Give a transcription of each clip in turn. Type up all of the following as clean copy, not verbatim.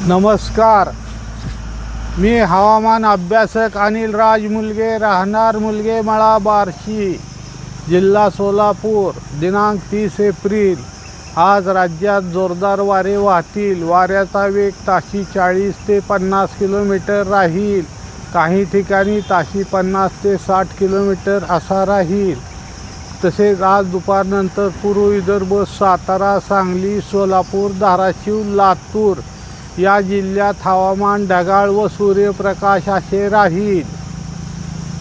नमस्कार, मी हवामान अभ्यासक अनिल राज मुलगे, राहणार मुलगेमळा, बार्शी, जिल्हा सोलापूर. दिनांक 30 एप्रिल. आज राज्यात जोरदार वारे वाहतील. वाऱ्याचा वेग ताशी 40 ते 50 किलोमीटर राहील. काही ठिकाणी ताशी 50 ते 60 किलोमीटर असा राहील. तसेच आज दुपारनंतर पूर्व विदर्भ, सातारा, सांगली, सोलापूर, धाराशिव, लातूर या जिल्ह्यात हवामान ढगाळ व सूर्यप्रकाश असे राहील.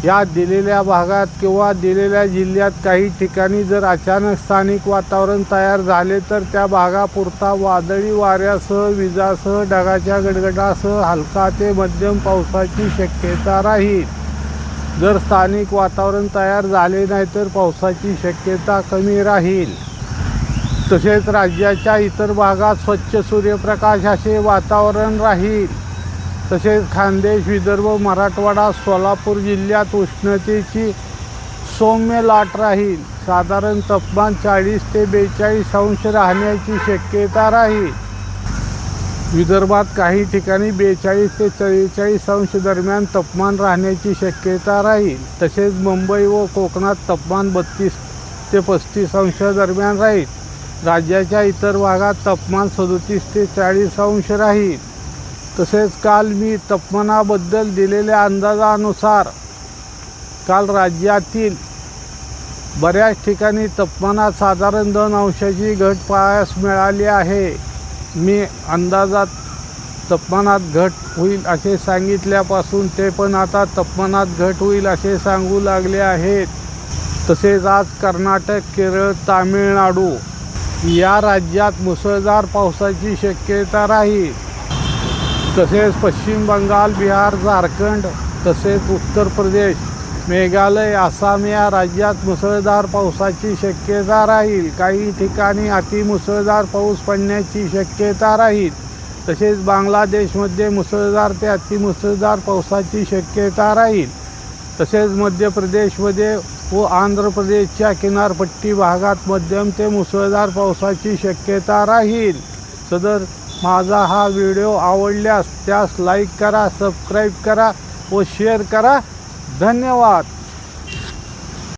या दिलेल्या भागात किंवा दिलेल्या जिल्ह्यात काही ठिकाणी जर अचानक स्थानिक वातावरण तयार झाले तर त्या भागापुरता वादळी वाऱ्यासह, विजासह, ढगाच्या गडगडासह हलका ते मध्यम पावसाची शक्यता राहील. जर स्थानिक वातावरण तयार झाले नाही तर पावसाची शक्यता कमी राहील. तसेच राज्याच्या इतर भागात स्वच्छ सूर्यप्रकाश असे वातावरण राहील. तसेच खानदेश, विदर्भ, मराठवाडा, सोलापूर जिल्ह्यात उष्णतेची सौम्य लाट राहील. साधारण तापमान 40 ते 42 अंश राहण्याची शक्यता राहील. विदर्भात काही ठिकाणी 42 ते 44 अंश दरम्यान तापमान राहण्याची शक्यता राहील. तसेच मुंबई व कोकणात तापमान 32 ते 35 अंश दरम्यान राहील. राज्याच्या इतर भागात तापमान 37 ते 40 अंश राहील. तसेच काल मी तापमानाबद्दल दिलेल्या अंदाजानुसार काल राज्यातील बऱ्याच ठिकाणी तापमानात साधारण 2 अंशाची घट पाहायला मिळाली आहे. मी अंदाजात तापमानात घट होईल असे सांगितल्यापासून ते पण आता तापमानात घट होईल असे सांगू लागले आहेत. तसेच आज कर्नाटक, केरळ, तामिळनाडू या राज्यात मुसळधार पावसाची शक्यता राहील. तसेच पश्चिम बंगाल, बिहार, झारखंड, तसेच उत्तर प्रदेश, मेघालय, आसाम या राज्यात मुसळधार पावसाची शक्यता राहील. काही ठिकाणी अतिमुसळधार पाऊस पडण्याची शक्यता राहील. तसेच बांगलादेशमध्ये मुसळधार ते अतिमुसळधार पावसाची शक्यता राहील. तसेच मध्य प्रदेशमध्ये व आंध्र प्रदेशच्या किनारपट्टी भागात मध्यम ते मुसळधार पावसाची शक्यता राहील. सदर माझा हा व्हिडिओ आवडल्यास त्यास लाईक करा, सबस्क्राईब करा व शेअर करा. धन्यवाद.